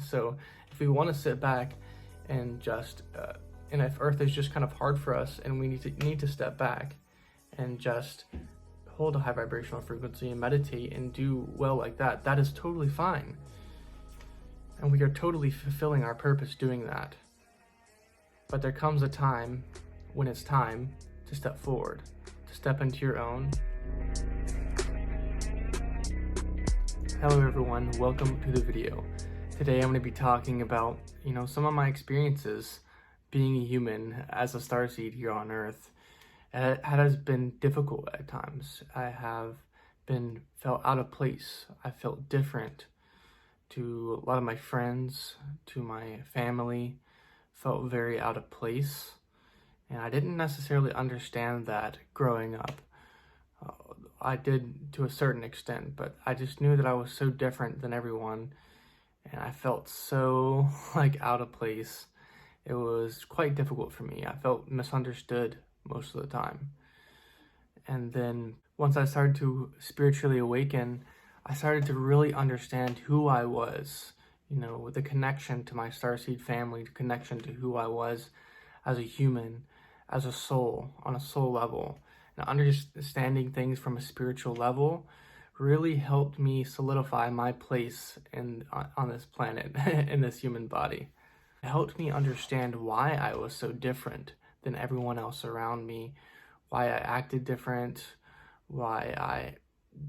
So if we want to sit back and just, and if Earth is just kind of hard for us and we need to step back and just hold a high vibrational frequency and meditate and do well like that, that is totally fine. And we are totally fulfilling our purpose doing that. But there comes a time when it's time to step forward, to step into your own. Hello everyone, welcome to the video. Today I'm going to be talking about, some of my experiences being a human as a starseed here on Earth. It has been difficult at times. I have felt out of place. I felt different to a lot of my friends, to my family, felt very out of place. And I didn't necessarily understand that growing up. I did to a certain extent, but I just knew that I was so different than everyone. And I felt so out of place. It was quite difficult for me. I felt misunderstood most of the time. And then once I started to spiritually awaken, I started to really understand who I was, with the connection to my Starseed family, the connection to who I was as a human, as a soul, on a soul level. And understanding things from a spiritual level really helped me solidify my place on this planet, in this human body. It helped me understand why I was so different than everyone else around me, why I acted different, why I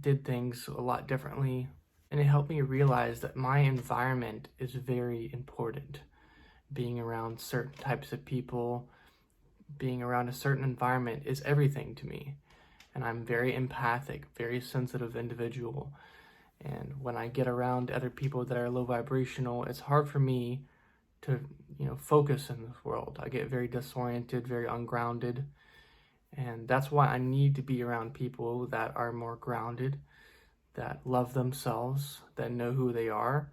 did things a lot differently. And it helped me realize that my environment is very important. Being around certain types of people, being around a certain environment is everything to me. And I'm very empathic, very sensitive individual. And when I get around other people that are low vibrational, it's hard for me to, focus in this world. I get very disoriented, very ungrounded. And that's why I need to be around people that are more grounded, that love themselves, that know who they are,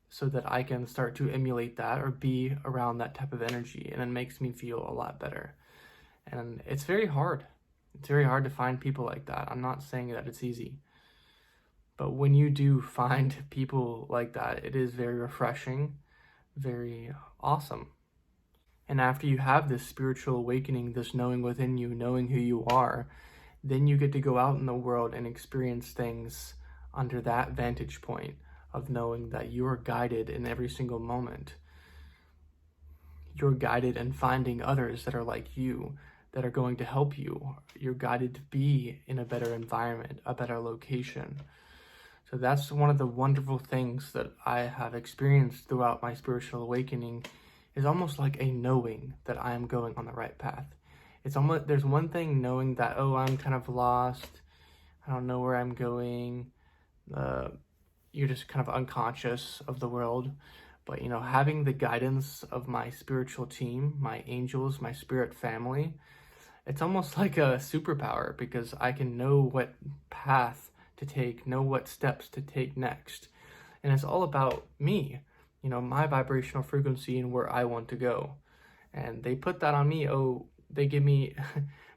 so that I can start to emulate that or be around that type of energy. And it makes me feel a lot better. And it's very hard. It's very hard to find people like that. I'm not saying that it's easy. But when you do find people like that, it is very refreshing, very awesome. And after you have this spiritual awakening, this knowing within you, knowing who you are, then you get to go out in the world and experience things under that vantage point of knowing that you are guided in every single moment. You're guided in finding others that are like you, that are going to help you. You're guided to be in a better environment, a better location. So that's one of the wonderful things that I have experienced throughout my spiritual awakening, is almost like a knowing that I am going on the right path. It's almost, there's one thing knowing that, I'm kind of lost, I don't know where I'm going, you're just kind of unconscious of the world. But, having the guidance of my spiritual team, my angels, my spirit family, it's almost like a superpower, because I can know what path to take, know what steps to take next. And it's all about me, my vibrational frequency and where I want to go. And they put that on me. They give me,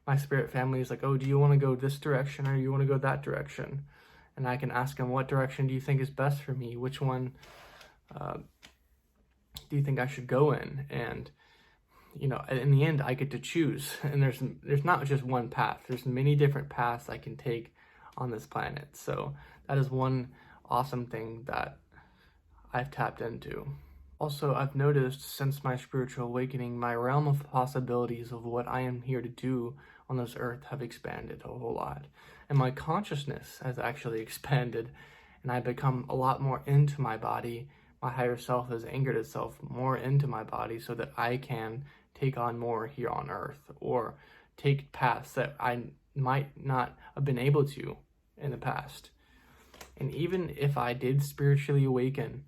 my spirit family is like, do you want to go this direction or you want to go that direction? And I can ask them, what direction do you think is best for me? Which one do you think I should go in? And, in the end, I get to choose. And there's not just one path. There's many different paths I can take on this planet. So that is one awesome thing that I've tapped into. Also, I've noticed since my spiritual awakening, my realm of possibilities of what I am here to do on this earth have expanded a whole lot. And my consciousness has actually expanded, and I've become a lot more into my body. My higher self has anchored itself more into my body so that I can take on more here on earth, or take paths that I might not have been able to in the past. And even if I did spiritually awaken,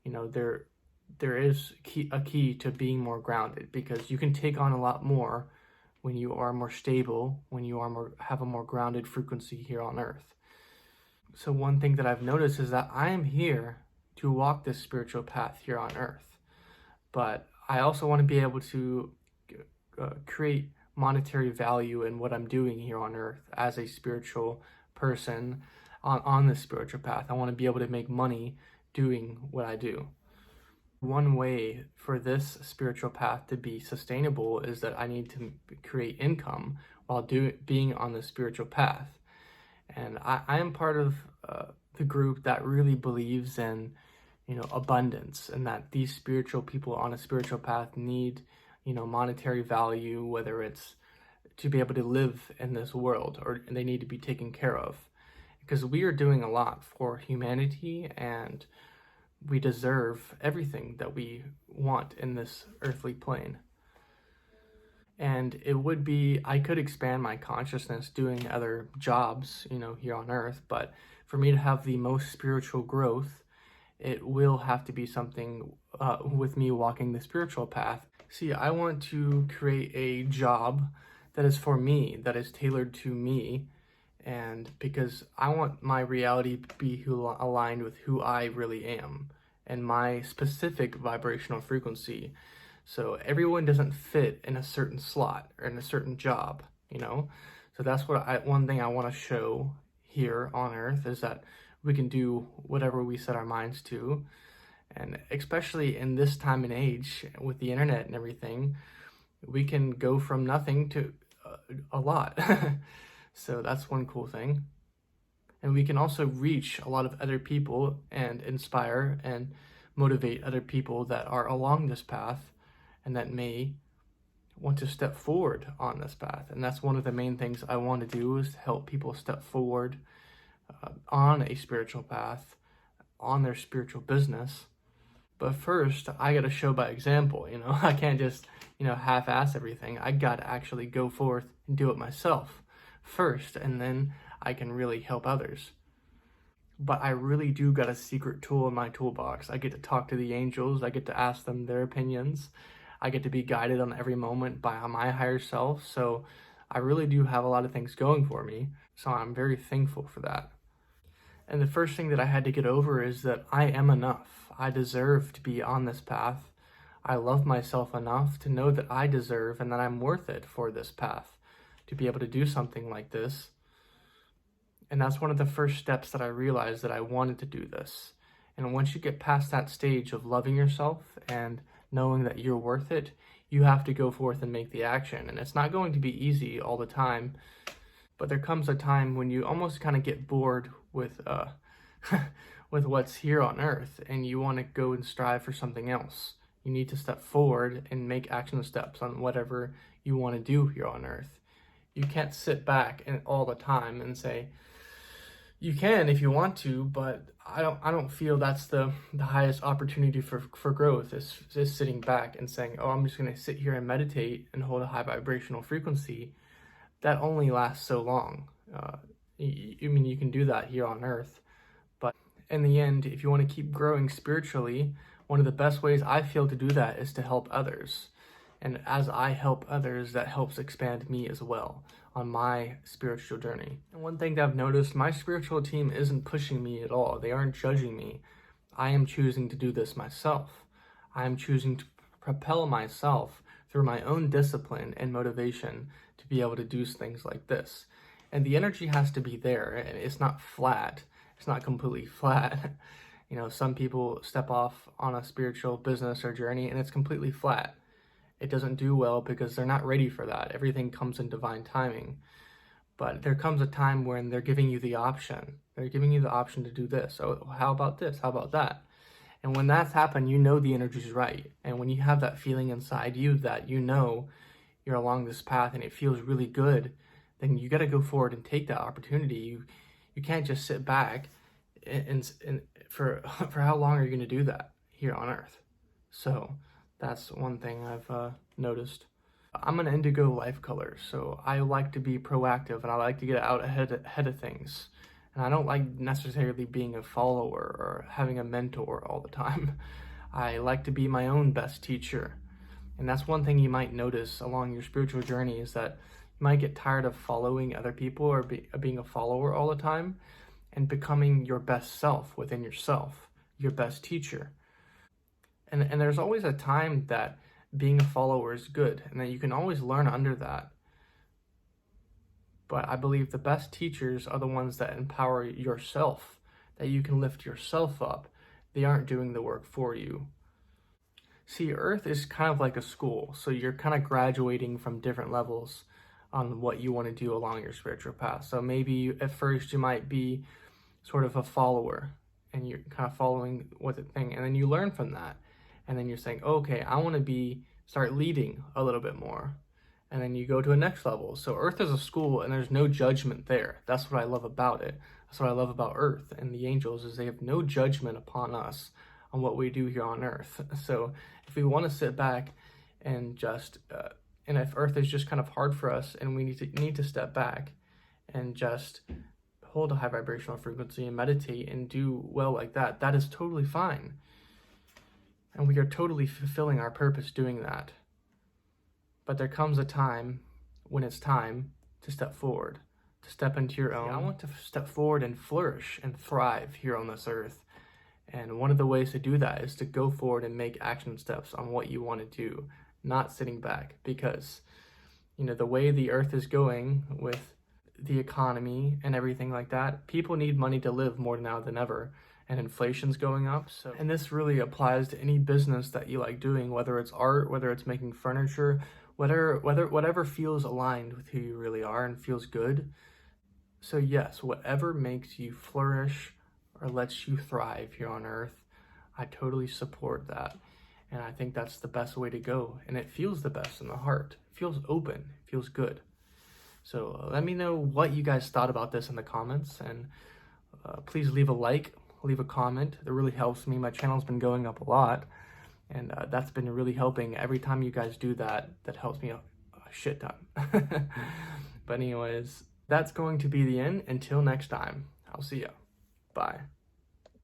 there is a key to being more grounded, because you can take on a lot more when you are more stable, when you have a more grounded frequency here on earth. So one thing that I've noticed is that I am here to walk this spiritual path here on earth, but I also want to be able to create monetary value in what I'm doing here on earth as a spiritual person on this spiritual path. I want to be able to make money doing what I do. One way for this spiritual path to be sustainable is that I need to create income while being on the spiritual path. And I am part of the group that really believes in, abundance, and that these spiritual people on a spiritual path need, monetary value, whether it's to be able to live in this world or they need to be taken care of. Because we are doing a lot for humanity, and we deserve everything that we want in this earthly plane. And I could expand my consciousness doing other jobs, here on earth, but for me to have the most spiritual growth, it will have to be something with me walking the spiritual path. See, I want to create a job that is for me, that is tailored to me, and because I want my reality to be aligned with who I really am and my specific vibrational frequency. So everyone doesn't fit in a certain slot or in a certain job, So that's one thing I want to show here on Earth is that we can do whatever we set our minds to. And especially in this time and age with the internet and everything, we can go from nothing to a lot. So that's one cool thing. And we can also reach a lot of other people and inspire and motivate other people that are along this path and that may want to step forward on this path. And that's one of the main things I want to do, is to help people step forward on a spiritual path, on their spiritual business. But first, I got to show by example, I can't just, half-ass everything. I got to actually go forth and do it myself first, and then I can really help others. But I really do got a secret tool in my toolbox. I get to talk to the angels. I get to ask them their opinions. I get to be guided on every moment by my higher self. So I really do have a lot of things going for me. So I'm very thankful for that. And the first thing that I had to get over is that I am enough. I deserve to be on this path. I love myself enough to know that I deserve and that I'm worth it for this path, to be able to do something like this. And that's one of the first steps that I realized that I wanted to do this. And once you get past that stage of loving yourself and knowing that you're worth it, you have to go forth and make the action. And it's not going to be easy all the time, but there comes a time when you almost kind of get bored with with what's here on earth, and you want to go and strive for something else. You need to step forward and make action steps on whatever you want to do here on earth. You can't sit back all the time and say, you can if you want to, but I don't feel that's the highest opportunity for growth, is just sitting back and saying, oh, I'm just going to sit here and meditate and hold a high vibrational frequency. That only lasts so long. You can do that here on earth, but in the end, if you want to keep growing spiritually, one of the best ways I feel to do that is to help others. And as I help others, that helps expand me as well on my spiritual journey. And one thing that I've noticed, my spiritual team isn't pushing me at all. They aren't judging me. I am choosing to do this myself. I am choosing to propel myself through my own discipline and motivation to be able to do things like this. And the energy has to be there, and it's not flat. It's not completely flat. Some people step off on a spiritual business or journey and it's completely flat. It doesn't do well because they're not ready for that. Everything comes in divine timing. But there comes a time when they're giving you the option. They're giving you the option to do this. Oh, how about this? How about that? And when that's happened, the energy's right. And when you have that feeling inside you that you're along this path and it feels really good, then you got to go forward and take that opportunity. You can't just sit back and for how long are you going to do that here on earth? So that's one thing I've noticed. I'm an indigo life color, so I like to be proactive and I like to get out ahead of things. And I don't like necessarily being a follower or having a mentor all the time. I like to be my own best teacher. And that's one thing you might notice along your spiritual journey, is that you might get tired of following other people or being a follower all the time, and becoming your best self within yourself, your best teacher. And there's always a time that being a follower is good, and that you can always learn under that. But I believe the best teachers are the ones that empower yourself, that you can lift yourself up. They aren't doing the work for you. See, Earth is kind of like a school, so you're kind of graduating from different levels on what you want to do along your spiritual path. So maybe at first you might be sort of a follower, and you're kind of following what the thing, and then you learn from that, and then you're saying, okay, I want to start leading a little bit more, and then you go to a next level. So Earth is a school, and there's no judgment there. That's what I love about it. That's what I love about Earth and the angels, is they have no judgment upon us on what we do here on Earth. So if we want to sit back and just and if Earth is just kind of hard for us, and we need to step back and just hold a high vibrational frequency and meditate and do well like that, that is totally fine. And we are totally fulfilling our purpose doing that. But there comes a time when it's time to step forward, to step into your own. I want to step forward and flourish and thrive here on this earth. And one of the ways to do that is to go forward and make action steps on what you want to do, not sitting back. Because, you know, the way the earth is going with the economy and everything like that, people need money to live more now than ever, and inflation's going up. So, and this really applies to any business that you like doing, whether it's art, whether it's making furniture, whatever feels aligned with who you really are and feels good. So yes, whatever makes you flourish or lets you thrive here on earth, I totally support that. And I think that's the best way to go. And it feels the best in the heart. It feels open, it feels good. So let me know what you guys thought about this in the comments, and please leave a like, leave a comment. It really helps me. My channel's been going up a lot, and that's been really helping. Every time you guys do that, that helps me a shit ton. But anyways, that's going to be the end. Until next time, I'll see ya. Bye.